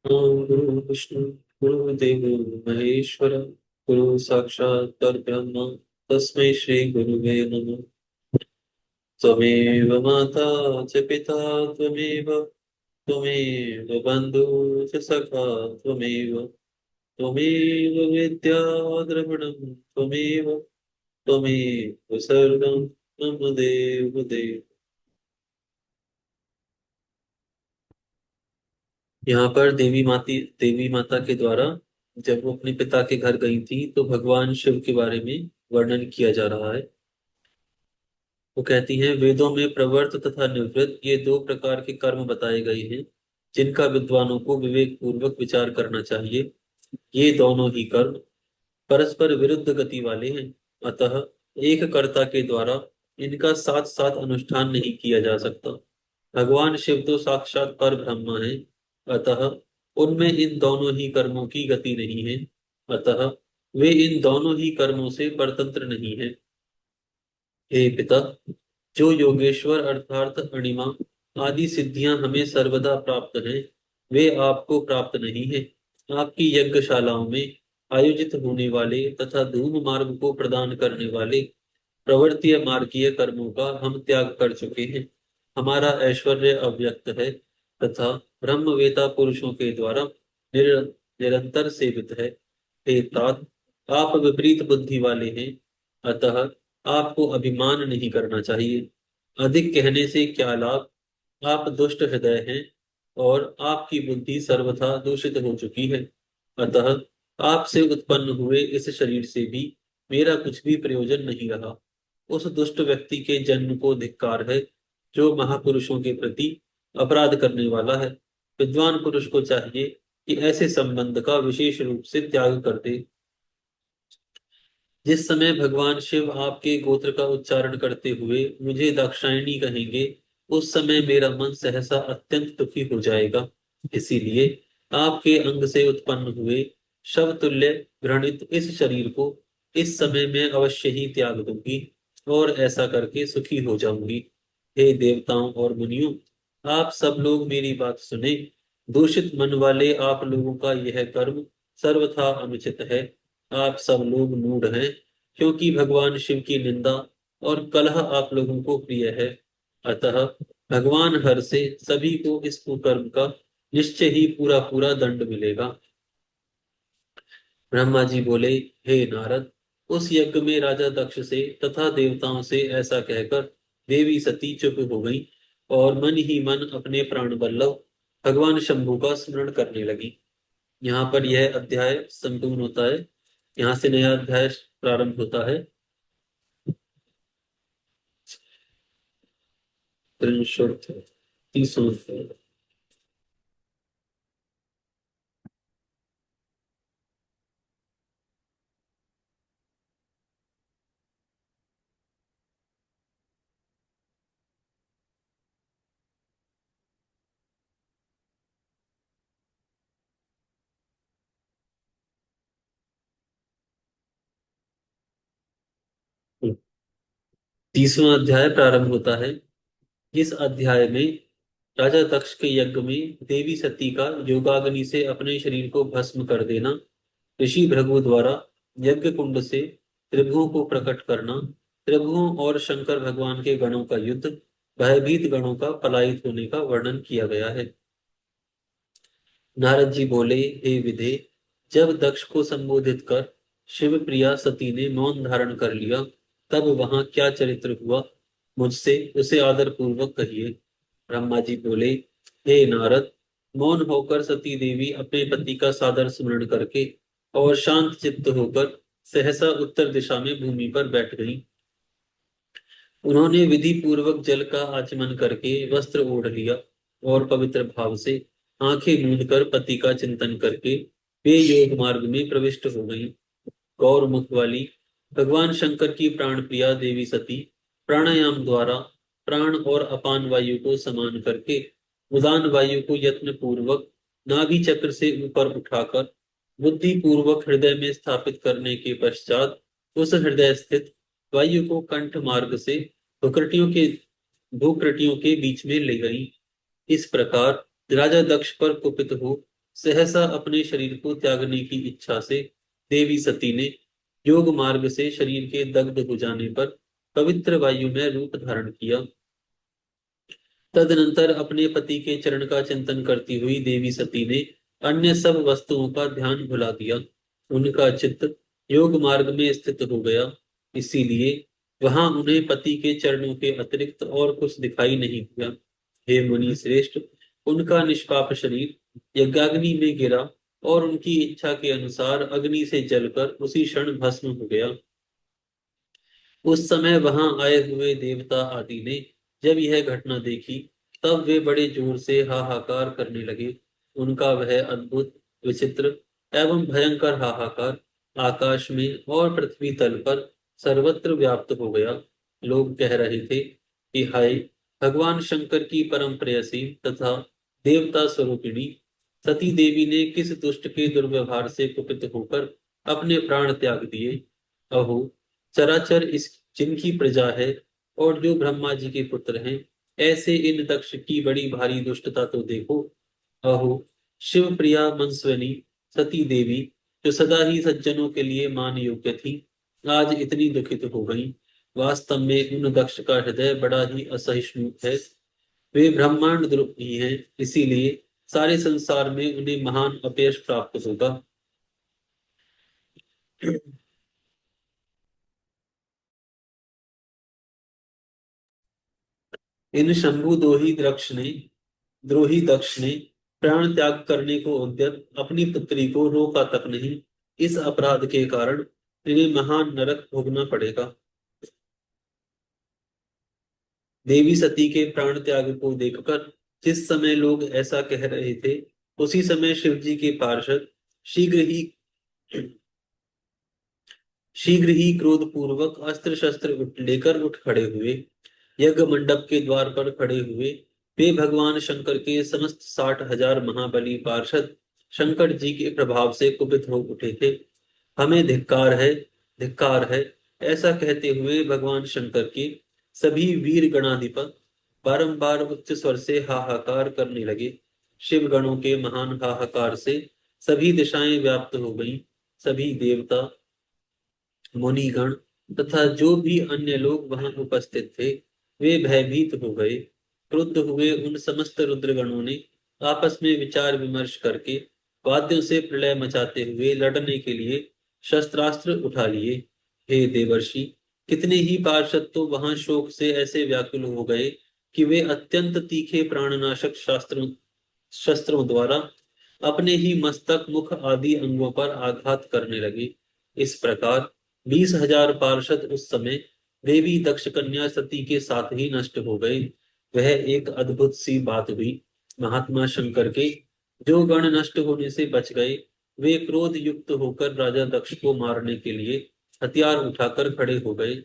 ओम गुरु विष्णु गुरुदेव महेश्वर गुरु साक्षात् परब्रह्म तस्मै श्री गुरुवे नमः। त्वमेव माता च पिता त्वमेव त्वमेव बन्धु च सखा त्वमेव त्वमेव विद्या द्रविणं त्वमेव त्वमेव सर्वं मम देव देव। यहाँ पर देवी माता के द्वारा जब वो अपने पिता के घर गई थी तो भगवान शिव के बारे में वर्णन किया जा रहा है। वो कहती हैं वेदों में प्रवृत्त तथा निवृत्त ये दो प्रकार के कर्म बताए गए हैं जिनका विद्वानों को विवेक पूर्वक विचार करना चाहिए। ये दोनों ही कर्म परस्पर विरुद्ध गति वाले हैं, अतः एक कर्ता के द्वारा इनका साथ साथ अनुष्ठान नहीं किया जा सकता। भगवान शिव तो साक्षात पर ब्रह्म है, अतः उनमें इन दोनों ही कर्मों की गति नहीं है, अतः वे इन दोनों ही कर्मों से परतंत्र नहीं है। हे पिता, जो योगेश्वर अर्थात अणिमा आदि सिद्धियां हमें सर्वदा प्राप्त हैं, वे आपको प्राप्त नहीं है। आपकी यज्ञशालाओं में आयोजित होने वाले तथा धूम मार्ग को प्रदान करने वाले प्रवृत्तीय मार्गीय कर्मों का हम त्याग कर चुके हैं। हमारा ऐश्वर्य अव्यक्त है तथा ब्रह्मवेता पुरुषों के द्वारा निरंतर सेवित है। हे तात, आप विपरीत बुद्धि वाले हैं, अतः आपको अभिमान नहीं करना चाहिए। अधिक कहने से क्या लाभ, आप दुष्ट हृदय हैं और आपकी बुद्धि सर्वथा दूषित हो चुकी है। अतः आपसे उत्पन्न हुए इस शरीर से भी मेरा कुछ भी प्रयोजन नहीं रहा। उस दुष्ट व्यक्ति के जन्म को धिक्कार है जो महापुरुषों के प्रति अपराध करने वाला है। विद्वान पुरुष को चाहिए कि ऐसे संबंध का विशेष रूप से त्याग कर दे। जिस समय भगवान शिव आपके गोत्र का उच्चारण करते हुए मुझे दाक्षायणी कहेंगे, उस समय मेरा मन सहसा अत्यंत दुखी हो जाएगा। इसीलिए आपके अंग से उत्पन्न हुए शव तुल्य घृणित इस शरीर को इस समय में अवश्य ही त्याग दूंगी और ऐसा करके सुखी हो जाऊंगी। हे देवताओं और मुनियों, आप सब लोग मेरी बात सुने। दूषित मन वाले आप लोगों का यह कर्म सर्वथा अनुचित है। आप सब लोग मूढ़ हैं, क्योंकि भगवान शिव की निंदा और कलह आप लोगों को प्रिय है। अतः भगवान हर से सभी को इस कुकर्म का निश्चय ही पूरा पूरा दंड मिलेगा। ब्रह्मा जी बोले, हे नारद, उस यज्ञ में राजा दक्ष से तथा देवताओं से ऐसा कहकर देवी सती चुप हो गई और मन ही मन अपने प्राण बल्लभ भगवान शंभु का स्मरण करने लगी। यहाँ पर यह अध्याय संपूर्ण होता है। यहाँ से नया अध्याय प्रारंभ होता है। त्रिंशोत्तर 30वां। अध्याय 30वां प्रारंभ होता है। इस अध्याय में राजा दक्ष के यज्ञ में देवी सती का योगाग्नि से अपने शरीर को भस्म कर देना, ऋषि भृगु द्वारा यज्ञ कुंड से त्रिभुओं को प्रकट करना, त्रिभुओं और शंकर भगवान के गणों का युद्ध, भयभीत गणों का पलायित होने का वर्णन किया गया है। नारद जी बोले, हे विधे, जब दक्ष को संबोधित कर शिव प्रिया सती ने मौन धारण कर लिया, तब वहां क्या चरित्र हुआ, मुझसे उसे आदर पूर्वक कहिए। ब्रह्मा जी बोले, हे नारद, मौन होकर सती देवी अपने पति का सादर स्मरण करके और शांत चित्त होकर सहसा उत्तर दिशा में भूमि पर बैठ गई। उन्होंने विधि पूर्वक जल का आचमन करके वस्त्र ओढ़ लिया और पवित्र भाव से आंखें मूंद कर पति का चिंतन करके वे योग मार्ग में प्रविष्ट हो गई। गौर मुख वाली भगवान शंकर की प्राण प्रिया देवी सती प्राणायाम द्वारा प्राण और अपान वायु को समान करके उदान वायु को यत्न पूर्वक नाभि चक्र से ऊपर उठाकर बुद्धि पूर्वक हृदय में स्थापित करने के पश्चात उस हृदय स्थित वायु को कंठ मार्ग से भुकृटियों के भूकृटियों के बीच में ले गई। इस प्रकार राजा दक्ष पर कुपित हो सहसा अपने शरीर को त्यागने की इच्छा से देवी सती ने योग मार्ग से शरीर के दग्ध हो जाने पर पवित्र वायु में रूप धारण किया। तदनंतर अपने पति के चरण का चिंतन करती हुई देवी सती ने अन्य सब वस्तुओं का ध्यान भुला दिया। उनका चित्त योग मार्ग में स्थित हो गया, इसीलिए वहां उन्हें पति के चरणों के अतिरिक्त और कुछ दिखाई नहीं दिया। हे मुनि श्रेष्ठ, उनका निष्पाप शरीर यज्ञाग्नि में गिरा और उनकी इच्छा के अनुसार अग्नि से जलकर उसी क्षण भस्म हो गया। उस समय वहां आए हुए देवता आदि ने जब यह घटना देखी, तब वे बड़े जोर से हाहाकार करने लगे। उनका वह अद्भुत, विचित्र एवं भयंकर हाहाकार आकाश में और पृथ्वी तल पर सर्वत्र व्याप्त हो गया। लोग कह रहे थे कि हाय, भगवान शंकर की परम प्रेयसी तथा देवता स्वरूपिणी सती देवी ने किस दुष्ट के दुर्व्यवहार से कुपित होकर अपने प्राण त्याग दिए। अहो, चराचर इस जिनकी प्रजा है और जो ब्रह्मा जी के पुत्र हैं, ऐसे इन दक्ष की बड़ी भारी दुष्टता तो देखो। अहो, शिव प्रिया मनस्विनी सती देवी, जो सदा ही सज्जनों के लिए मान योग्य थी, आज इतनी दुखित हो गई। वास्तव में उन दक्ष का हृदय बड़ा ही असहिष्णु है। वे ब्रह्मांड द्रोही हैं, इसीलिए सारे संसार में उन्हें महान अपयश प्राप्त होगा। इन शंभु द्रोही दक्ष ने प्राण त्याग करने को उद्यत अपनी पुत्री को रोका तक नहीं। इस अपराध के कारण इन्हें महान नरक भोगना पड़ेगा। देवी सती के प्राण त्याग को देखकर जिस समय लोग ऐसा कह रहे थे, उसी समय शिव जी के पार्षद शीघ्र ही शीघ्र ही क्रोध पूर्वक अस्त्र शस्त्र लेकर उठ खड़े हुए। यज्ञ मंडप के द्वार पर खड़े हुए वे भगवान शंकर के समस्त 60,000 महाबली पार्षद शंकर जी के प्रभाव से कुपित हो उठे थे। हमें धिक्कार है, धिक्कार है, ऐसा कहते हुए भगवान शंकर के सभी वीर गणाधिपत बारंबार उच्च स्वर से हाहाकार करने लगे। शिव गणों के महान हाहाकार से सभी दिशाएं व्याप्त हो गईं। सभी देवता, मुनिगण तथा जो भी अन्य लोग वहां उपस्थित थे, वे भयभीत हो गए। क्रुद्ध हुए उन समस्त रुद्रगणों ने आपस में विचार विमर्श करके वाद्यों से प्रलय मचाते हुए लड़ने के लिए शस्त्रास्त्र उठा लिए। हे देवर्षि, कितने ही पार्षद तो वहां शोक से ऐसे व्याकुल हो गए कि वे अत्यंत तीखे प्राणनाशक शस्त्रों द्वारा अपने ही मस्तक, मुख आदि अंगों पर आघात करने लगे। इस प्रकार 20,000 पार्षद उस समय देवी दक्ष कन्या सती के साथ ही नष्ट हो गए। वह एक अद्भुत सी बात हुई। महात्मा शंकर के जो गण नष्ट होने से बच गए, वे क्रोध युक्त होकर राजा दक्ष को मारने के लिए हथियार उठाकर खड़े हो गए।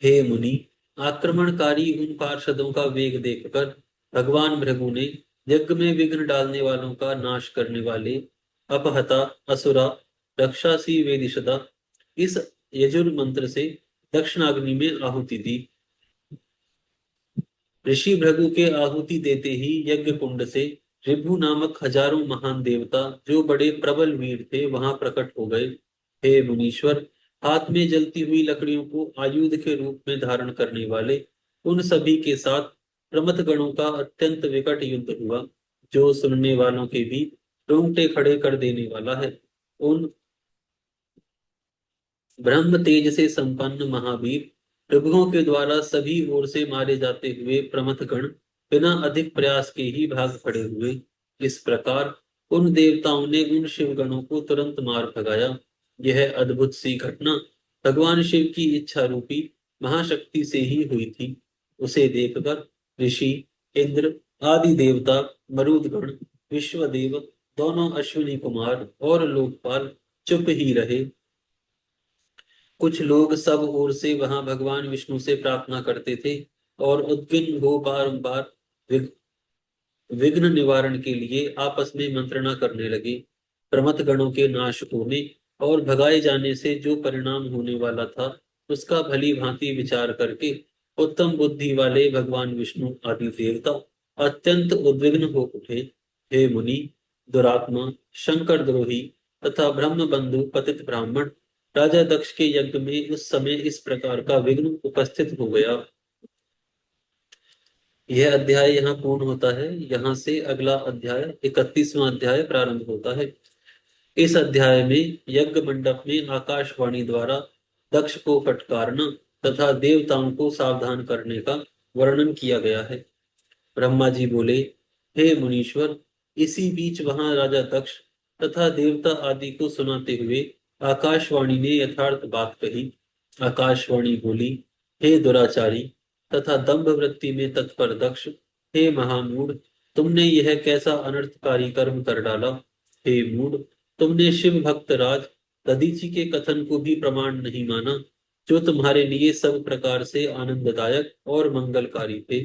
हे मुनि, आक्रमणकारी उन पार्षदों का वेग देखकर भगवान भृगु ने यज्ञ में विघ्न डालने वालों का नाश करने वाले अपहता असुरा रक्षासी वेदिशदा इस यजुर मंत्र से दक्षिणाग्नि में आहुति दी। ऋषि भृगु के आहुति देते ही यज्ञ कुंड से ऋभु नामक हजारों महान देवता, जो बड़े प्रबल वीर थे, वहां प्रकट हो गए। हे मुनीश्वर, हाथ में जलती हुई लकड़ियों को आयुध के रूप में धारण करने वाले उन सभी के साथ प्रमथ गणों का अत्यंत विकट युद्ध हुआ, जो सुनने वालों के भी रोंगटे खड़े कर देने वाला है। उन ब्रह्म तेज से संपन्न महावीर प्रभुओं के द्वारा सभी ओर से मारे जाते हुए प्रमथ गण बिना अधिक प्रयास के ही भाग खड़े हुए। इस प्रकार उन देवताओं ने उन शिव गणों को तुरंत मार भगाया। यह अद्भुत सी घटना भगवान शिव की इच्छा रूपी महाशक्ति से ही हुई थी। उसे देखकर ऋषि, इंद्र आदि देवता, मरुदगण, विश्वदेव, दोनों अश्विनी कुमार और लोकपाल चुप ही रहे। कुछ लोग सब ओर से वहां भगवान विष्णु से प्रार्थना करते थे और उद्विग्न हो बारंबार विघ्न निवारण के लिए आपस में मंत्रणा करने लगे। प्रमथ गणों के नाश होने और भगाए जाने से जो परिणाम होने वाला था, उसका भली भांति विचार करके उत्तम बुद्धि वाले भगवान विष्णु आदि देवता अत्यंत उद्विग्न हो उठे। हे मुनि, दुरात्मा, शंकर द्रोही तथा ब्रह्म बंधु पतित ब्राह्मण, राजा दक्ष के यज्ञ में उस समय इस प्रकार का विघ्न उपस्थित हो गया। यह अध्याय यहाँ पूर्ण होता है। यहाँ से अगला अध्याय 31वां अध्याय प्रारंभ होता है। इस अध्याय में यज्ञ मंडप में आकाशवाणी द्वारा दक्ष को फटकारना तथा देवताओं को सावधान करने का वर्णन किया गया है। ब्रह्मा जी बोले, हे मुनीश्वर, इसी बीच वहां राजा दक्ष तथा देवता आदि को सुनाते हुए आकाशवाणी ने यथार्थ बात कही। आकाशवाणी बोली, हे दुराचारी तथा दंभ वृत्ति में तत्पर दक्ष, हे महामूढ़, तुमने यह कैसा अनर्थकारी कर्म कर डाला। हे मूढ़, तुमने शिव भक्त राज दधीचि के कथन को भी प्रमाण नहीं माना, जो तुम्हारे लिए सब प्रकार से आनंददायक और मंगलकारी थे।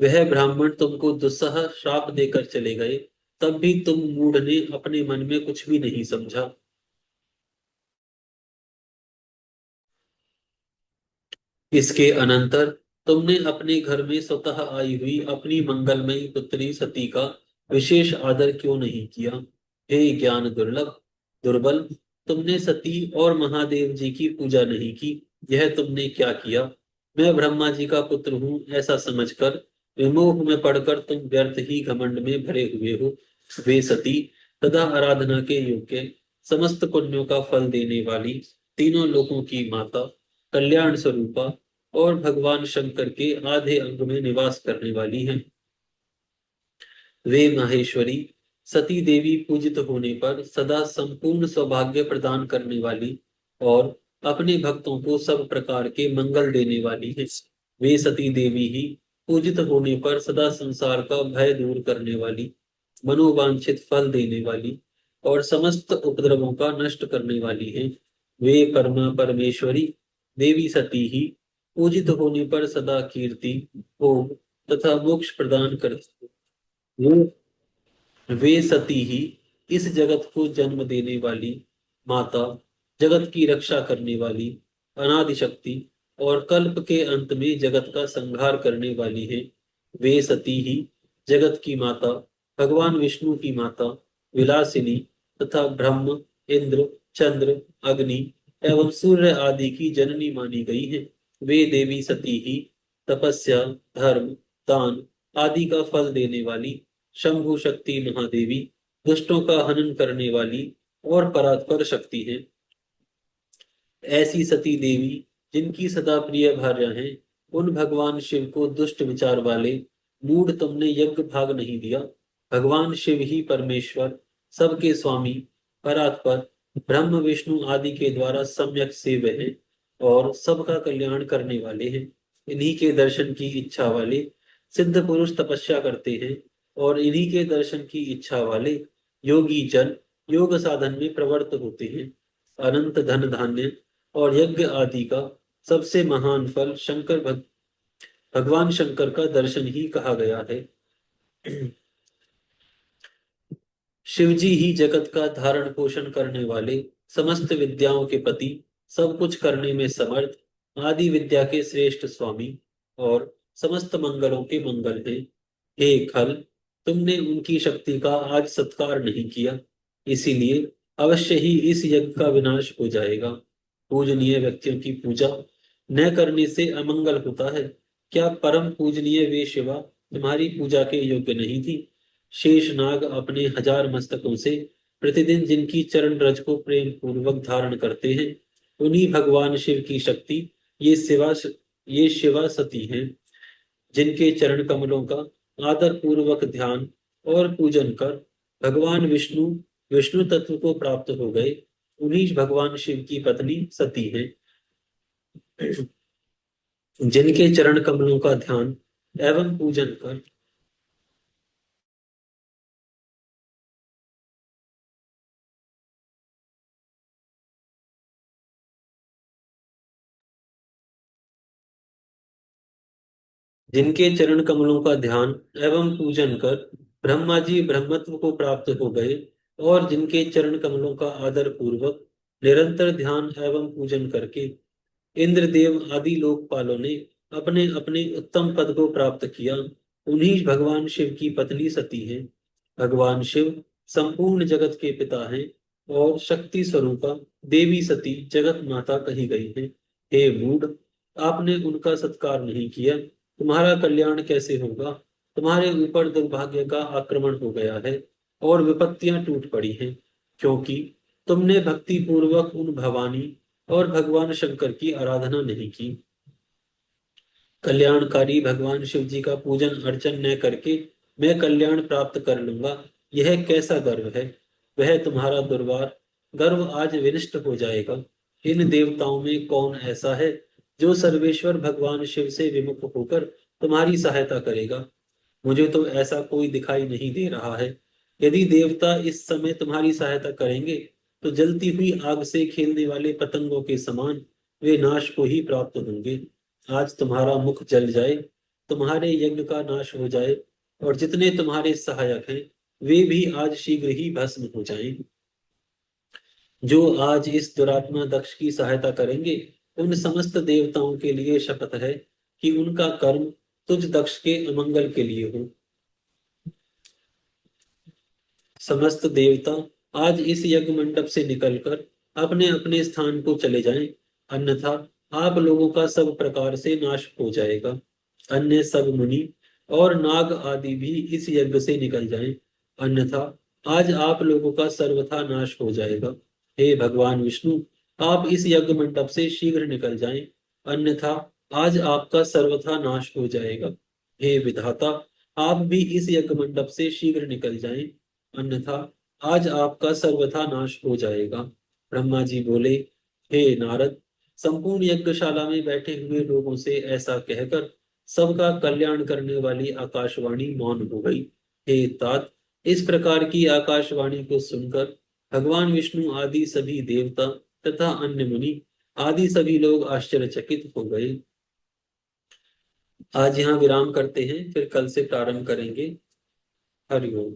वह ब्राह्मण तुमको दुस्सह श्राप देकर चले गए, तब भी तुम मूढ़ ने अपने मन में कुछ भी नहीं समझा। इसके अनंतर तुमने अपने घर में स्वतः आई हुई अपनी मंगलमयी पुत्री सती का विशेष आदर क्यों नहीं किया। हे ज्ञान दुर्लभ दुर्बल, तुमने सती और महादेव जी की पूजा नहीं की। यह तुमने क्या किया। मैं ब्रह्मा जी का पुत्र हूँ ऐसा समझकर विमोह में पड़कर तुम व्यर्थ ही घमंड में भरे हुए हो। वे सती सदा आराधना के योग्य, समस्त पुण्यों का फल देने वाली, तीनों लोकों की माता, कल्याण स्वरूपा और भगवान शंकर के आधे अंग में निवास करने वाली हैं। वे माहेश्वरी सती देवी पूजित होने पर सदा संपूर्ण सौभाग्य प्रदान करने वाली और अपने भक्तों को सब प्रकार के मंगल देने वाली हैं। वे सती देवी ही पूजित होने पर सदा संसार का भय दूर करने वाली, मनोवांछित फल देने वाली और समस्त उपद्रवों का नष्ट करने वाली हैं। वे परमा परमेश्वरी देवी सती ही पूजित होने पर सदा कीर्ति, भोग तथा मोक्ष प्रदान करती हैं। वे सती ही इस जगत को जन्म देने वाली माता, जगत की रक्षा करने वाली अनादि शक्ति और कल्प के अंत में जगत का संहार करने वाली हैं। वे सती ही जगत की माता, भगवान विष्णु की माता, विलासिनी तथा ब्रह्म, इंद्र, चंद्र, अग्नि एवं सूर्य आदि की जननी मानी गई हैं। वे देवी सती ही तपस्या, धर्म, दान आदि का फल देने वाली शंभु शक्ति महादेवी, दुष्टों का हनन करने वाली और परात्पर शक्ति है। ऐसी सती देवी जिनकी सदा प्रिय भार्या हैं, उन भगवान शिव को दुष्ट विचार वाले मूढ़ तुमने यज्ञ भाग नहीं दिया। भगवान शिव ही परमेश्वर, सबके स्वामी, परात्पर, ब्रह्म विष्णु आदि के द्वारा सम्यक सेव्य हैं और सबका कल्याण करने वाले हैं। इन्हीं के दर्शन की इच्छा वाले सिद्ध पुरुष तपस्या करते हैं और इन्हीं के दर्शन की इच्छा वाले योगी जन योग साधन में प्रवृत्त होते हैं। अनंत धन धान्य और यज्ञ आदि का सबसे महान फल भगवान शंकर का दर्शन ही कहा गया है। शिवजी ही जगत का धारण पोषण करने वाले, समस्त विद्याओं के पति, सब कुछ करने में समर्थ, आदि विद्या के श्रेष्ठ स्वामी और समस्त मंगलों के मंगल हैं। हे खल, तुमने उनकी शक्ति का आज सत्कार नहीं किया, इसीलिए अवश्य ही इस यज्ञ का विनाश हो जाएगा। पूजनीय व्यक्तियों की पूजा न करने से अमंगल होता है। क्या परम पूजनीय वे शिवा तुम्हारी पूजा के योग्य नहीं थी। शेष नाग अपने 1000 मस्तकों से प्रतिदिन जिनकी चरण रज को प्रेम पूर्वक धारण करते हैं, उन्हीं भगवान शिव की शक्ति ये शिवा सती हैं। जिनके चरण कमलों का आदर पूर्वक ध्यान और पूजन कर भगवान विष्णु विष्णु तत्व को प्राप्त हो गए, उन्हीं भगवान शिव की पत्नी सती हैं। जिनके चरण कमलों का ध्यान एवं पूजन कर जिनके चरण कमलों का ध्यान एवं पूजन कर ब्रह्मा जी ब्रह्मत्व को प्राप्त हो गए और जिनके चरण कमलों का आदर पूर्वक निरंतर ध्यान एवं पूजन करके इंद्रदेव आदि लोकपालों ने अपने अपने उत्तम पद को प्राप्त किया, उन्हीं भगवान शिव की पत्नी सती हैं। भगवान शिव संपूर्ण जगत के पिता हैं और शक्ति स्वरूपा देवी सती जगत माता कही गई हैं। हे मूढ़, आपने उनका सत्कार नहीं किया, तुम्हारा कल्याण कैसे होगा? तुम्हारे ऊपर दुर्भाग्य का आक्रमण हो गया है और विपत्तियां टूट पड़ी हैं, क्योंकि तुमने भक्ति पूर्वक उन भवानी और भगवान शंकर की आराधना नहीं की। कल्याणकारी भगवान शिव जी का पूजन अर्चन न करके मैं कल्याण प्राप्त कर लूंगा, यह कैसा गर्व है? वह तुम्हारा दुर्वार गर्व आज विनष्ट हो जाएगा। इन देवताओं में कौन ऐसा है जो सर्वेश्वर भगवान शिव से विमुख होकर तुम्हारी सहायता करेगा? मुझे तो ऐसा कोई दिखाई नहीं दे रहा है। यदि देवता इस समय तुम्हारी सहायता करेंगे तो जलती हुई आग से खेलने वाले पतंगों के समान वे नाश को ही प्राप्त होंगे। आज तुम्हारा मुख जल जाए, तुम्हारे यज्ञ का नाश हो जाए और जितने तुम्हारे सहायक हैं वे भी आज शीघ्र ही भस्म हो जाएं। जो आज इस दुरात्मा दक्ष की सहायता करेंगे, उन समस्त देवताओं के लिए शपथ है कि उनका कर्म तुझ दक्ष के अमंगल के लिए हो। समस्त देवता आज इस यज्ञ मंडप से निकलकर अपने अपने स्थान को चले जाएं, अन्यथा आप लोगों का सब प्रकार से नाश हो जाएगा। अन्य सब मुनि और नाग आदि भी इस यज्ञ से निकल जाएं, अन्यथा आज आप लोगों का सर्वथा नाश हो जाएगा। हे भगवान विष्णु, आप इस यज्ञ मंडप से शीघ्र निकल जाएं, अन्यथा आज आपका सर्वथा नाश हो जाएगा। हे विधाता, आप भी इस यज्ञ मंडप से शीघ्र निकल जाएं, अन्यथा आज आपका सर्वथा नाश हो जाएगा। ब्रह्मा जी बोले, हे नारद, संपूर्ण यज्ञशाला में बैठे हुए लोगों से ऐसा कहकर सबका कल्याण करने वाली आकाशवाणी मौन हो गई। हे तात, इस प्रकार की आकाशवाणी को सुनकर भगवान विष्णु आदि सभी देवता तथा अन्य मुनि आदि सभी लोग आश्चर्यचकित हो गए। आज यहाँ विराम करते हैं, फिर कल से प्रारंभ करेंगे। हरि ओम।